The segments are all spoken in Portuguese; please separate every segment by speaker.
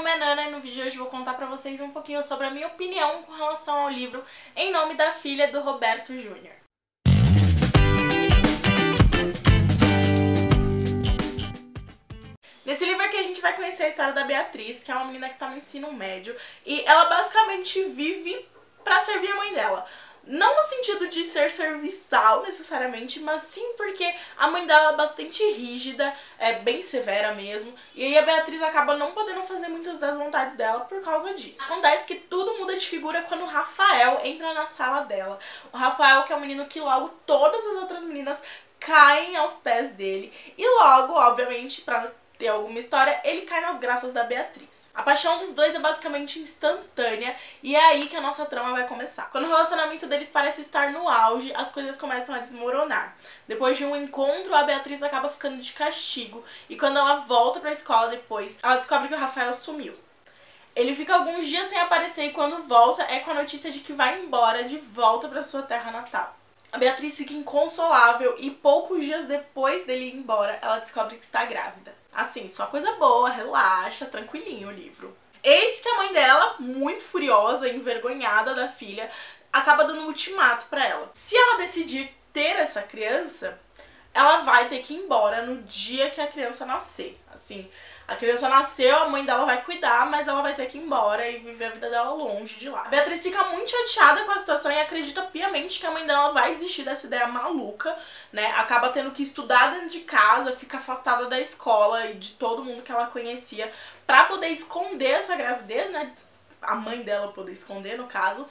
Speaker 1: nome é Nana e no vídeo de hoje eu vou contar pra vocês um pouquinho sobre a minha opinião com relação ao livro Em Nome da Filha, do Roberto Júnior. Nesse livro aqui a gente vai conhecer a história da Beatriz, que é uma menina que tá no ensino médio, e ela basicamente vive pra servir a mãe dela. Não no sentido de ser serviçal necessariamente, mas sim porque a mãe dela é bastante rígida, é bem severa mesmo, e aí a Beatriz acaba não podendo fazer muitas das vontades dela por causa disso. Acontece que tudo muda de figura quando o Rafael entra na sala dela. O Rafael, que é um menino que logo todas as outras meninas caem aos pés dele, e logo, obviamente, pra ter alguma história, ele cai nas graças da Beatriz. A paixão dos dois é basicamente instantânea e é aí que a nossa trama vai começar. Quando o relacionamento deles parece estar no auge, as coisas começam a desmoronar. Depois de um encontro, a Beatriz acaba ficando de castigo e quando ela volta pra escola depois, ela descobre que o Rafael sumiu. Ele fica alguns dias sem aparecer e quando volta é com a notícia de que vai embora de volta pra sua terra natal. A Beatriz fica inconsolável e poucos dias depois dele ir embora, ela descobre que está grávida. Assim, só coisa boa, relaxa, tranquilinho o livro. Eis que a mãe dela, muito furiosa e envergonhada da filha, acaba dando um ultimato pra ela. Se ela decidir ter essa criança, ela vai ter que ir embora no dia que a criança nascer. Assim, a criança nasceu, a mãe dela vai cuidar, mas ela vai ter que ir embora e viver a vida dela longe de lá. A Beatriz fica muito chateada com a situação e acredita piamente que a mãe dela vai desistir dessa ideia maluca, né? Acaba tendo que estudar dentro de casa, fica afastada da escola e de todo mundo que ela conhecia pra poder esconder essa gravidez, né? A mãe dela poder esconder, no caso.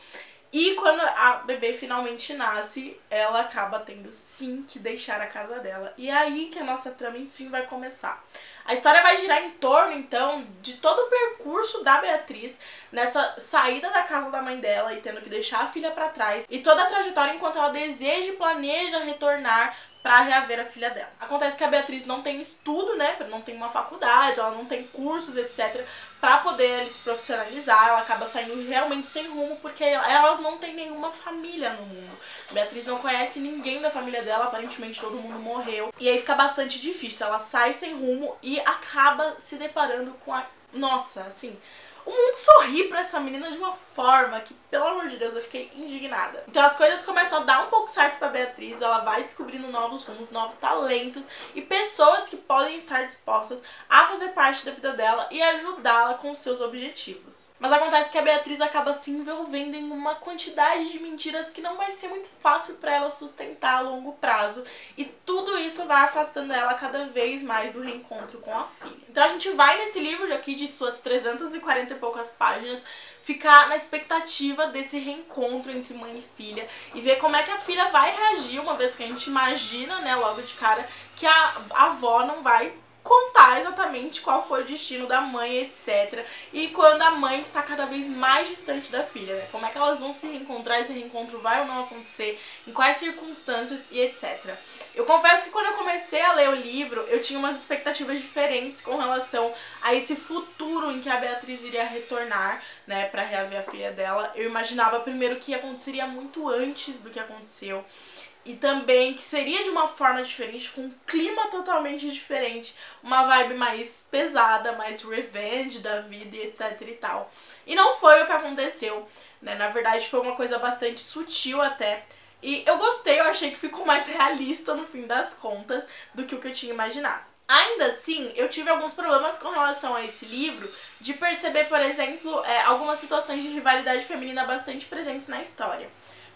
Speaker 1: E quando a bebê finalmente nasce, ela acaba tendo sim que deixar a casa dela. E é aí que a nossa trama, enfim, vai começar. A história vai girar em torno, então, de todo o percurso da Beatriz nessa saída da casa da mãe dela e tendo que deixar a filha pra trás. E toda a trajetória enquanto ela deseja e planeja retornar pra reaver a filha dela. Acontece que a Beatriz não tem estudo, né, não tem uma faculdade, ela não tem cursos, etc, pra poder se profissionalizar, ela acaba saindo realmente sem rumo porque elas não têm nenhuma família no mundo. A Beatriz não conhece ninguém da família dela, aparentemente todo mundo morreu. E aí fica bastante difícil, ela sai sem rumo e acaba se deparando com a... Nossa, assim... O mundo sorri pra essa menina de uma forma que, pelo amor de Deus, eu fiquei indignada. Então as coisas começam a dar um pouco certo pra Beatriz, ela vai descobrindo novos rumos, novos talentos e pessoas que podem estar dispostas a fazer parte da vida dela e ajudá-la com os seus objetivos. Mas acontece que a Beatriz acaba se envolvendo em uma quantidade de mentiras que não vai ser muito fácil pra ela sustentar a longo prazo e tudo isso vai afastando ela cada vez mais do reencontro com a filha. Então a gente vai nesse livro aqui de suas 340 e poucas páginas, ficar na expectativa desse reencontro entre mãe e filha e ver como é que a filha vai reagir, uma vez que a gente imagina, né, logo de cara, que a avó não vai contar exatamente qual foi o destino da mãe, etc. E quando a mãe está cada vez mais distante da filha, né? Como é que elas vão se reencontrar, esse reencontro vai ou não acontecer, em quais circunstâncias e etc. Eu confesso que quando eu comecei a ler o livro, eu tinha umas expectativas diferentes com relação a esse futuro em que a Beatriz iria retornar, né, pra reaver a filha dela. Eu imaginava primeiro que aconteceria muito antes do que aconteceu. E também que seria de uma forma diferente, com um clima totalmente diferente, uma vibe mais pesada, mais revenge da vida e etc e tal. E não foi o que aconteceu, né? Na verdade foi uma coisa bastante sutil até. E eu gostei, eu achei que ficou mais realista no fim das contas do que o que eu tinha imaginado. Ainda assim, eu tive alguns problemas com relação a esse livro, de perceber, por exemplo, algumas situações de rivalidade feminina bastante presentes na história.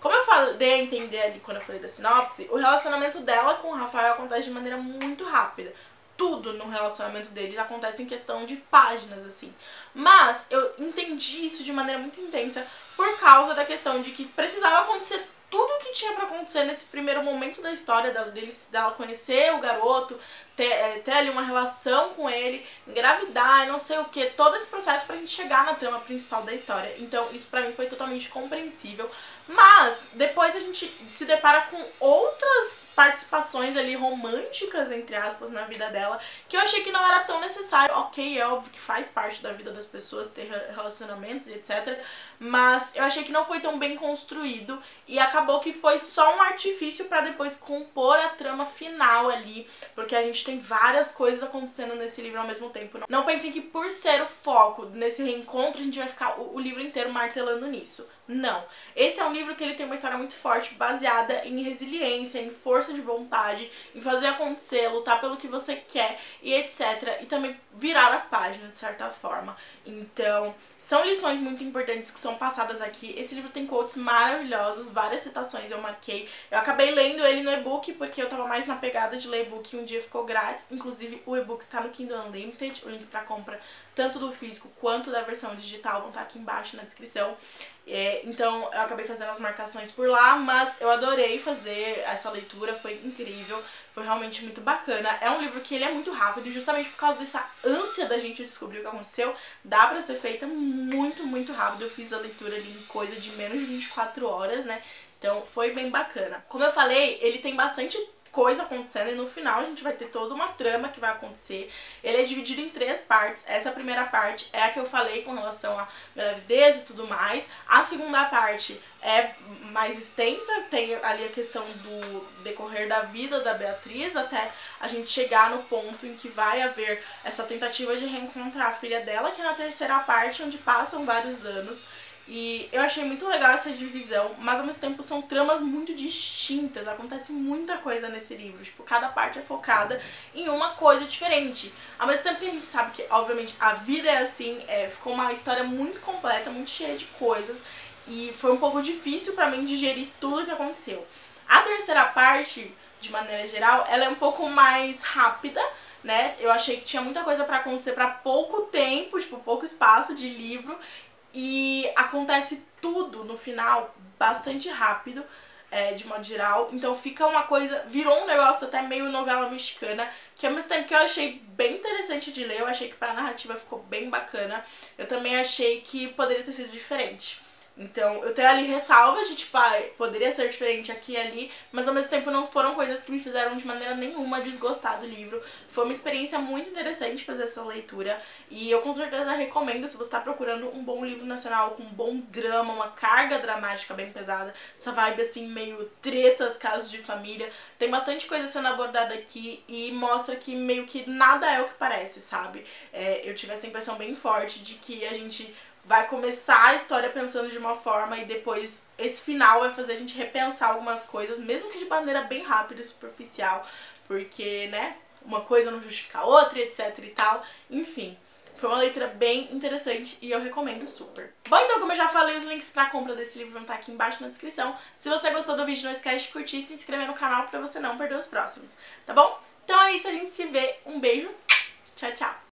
Speaker 1: Como eu dei a entender ali quando eu falei da sinopse, o relacionamento dela com o Rafael acontece de maneira muito rápida. Tudo no relacionamento deles acontece em questão de páginas, assim. Mas eu entendi isso de maneira muito intensa por causa da questão de que precisava acontecer tudo o que tinha pra acontecer nesse primeiro momento da história dela conhecer o garoto, ter ali uma relação com ele, engravidar e não sei o que, todo esse processo pra gente chegar na trama principal da história. Então isso pra mim foi totalmente compreensível, mas depois a gente se depara com outras participações ali românticas, entre aspas, na vida dela, que eu achei que não era tão necessário. Ok, é óbvio que faz parte da vida das pessoas ter relacionamentos e etc, mas eu achei que não foi tão bem construído e acabou que foi só um artifício pra depois compor a trama final ali, porque a gente tem várias coisas acontecendo nesse livro ao mesmo tempo. Não pensem que por ser o foco nesse reencontro a gente vai ficar o livro inteiro martelando nisso. Não. Esse é um livro que ele tem uma história muito forte, baseada em resiliência, em força de vontade, em fazer acontecer, lutar pelo que você quer e etc. E também virar a página, de certa forma. Então, são lições muito importantes que são passadas aqui. Esse livro tem quotes maravilhosos, várias citações eu marquei. Eu acabei lendo ele no e-book porque eu tava mais na pegada de ler e-book e um dia ficou grátis. Inclusive, o e-book está no Kindle Unlimited, o link pra compra tanto do físico quanto da versão digital vão estar aqui embaixo na descrição. Então eu acabei fazendo as marcações por lá, mas eu adorei fazer essa leitura, foi incrível, foi realmente muito bacana. É um livro que ele é muito rápido e justamente por causa dessa ânsia da gente descobrir o que aconteceu, dá pra ser feita muito rápido. Eu fiz a leitura ali em coisa de menos de 24 horas, né? Então foi bem bacana. Como eu falei, ele tem bastante coisa acontecendo e no final a gente vai ter toda uma trama que vai acontecer. Ele é dividido em 3 partes. Essa primeira parte é a que eu falei com relação à gravidez e tudo mais. A segunda parte é mais extensa, tem ali a questão do decorrer da vida da Beatriz até a gente chegar no ponto em que vai haver essa tentativa de reencontrar a filha dela, que é na terceira parte, onde passam vários anos. E eu achei muito legal essa divisão, mas ao mesmo tempo são tramas muito distintas, acontece muita coisa nesse livro, tipo, cada parte é focada em uma coisa diferente. Ao mesmo tempo que a gente sabe que, obviamente, a vida é assim, ficou uma história muito completa, muito cheia de coisas, e foi um pouco difícil pra mim digerir tudo o que aconteceu. A terceira parte, de maneira geral, ela é um pouco mais rápida, né? Eu achei que tinha muita coisa pra acontecer pra pouco tempo, tipo, pouco espaço de livro, e acontece tudo no final bastante rápido, de modo geral. Então fica uma coisa, virou um negócio até meio novela mexicana, que ao mesmo tempo que eu achei bem interessante de ler, eu achei que pra narrativa ficou bem bacana, eu também achei que poderia ter sido diferente. Então, eu tenho ali ressalvas de, tipo, poderia ser diferente aqui e ali, mas ao mesmo tempo não foram coisas que me fizeram de maneira nenhuma desgostar do livro. Foi uma experiência muito interessante fazer essa leitura e eu com certeza recomendo, se você está procurando um bom livro nacional com um bom drama, uma carga dramática bem pesada, essa vibe assim meio tretas, casos de família, tem bastante coisa sendo abordada aqui e mostra que meio que nada é o que parece, sabe? Eu tive essa impressão bem forte de que a gente vai começar a história pensando de uma forma e depois esse final vai fazer a gente repensar algumas coisas, mesmo que de maneira bem rápida e superficial, porque, né, uma coisa não justifica a outra, etc e tal. Enfim, foi uma leitura bem interessante e eu recomendo super. Bom, então, como eu já falei, os links pra compra desse livro vão estar aqui embaixo na descrição. Se você gostou do vídeo, não esquece de curtir e se inscrever no canal pra você não perder os próximos, tá bom? Então é isso, a gente se vê. Um beijo, tchau, tchau!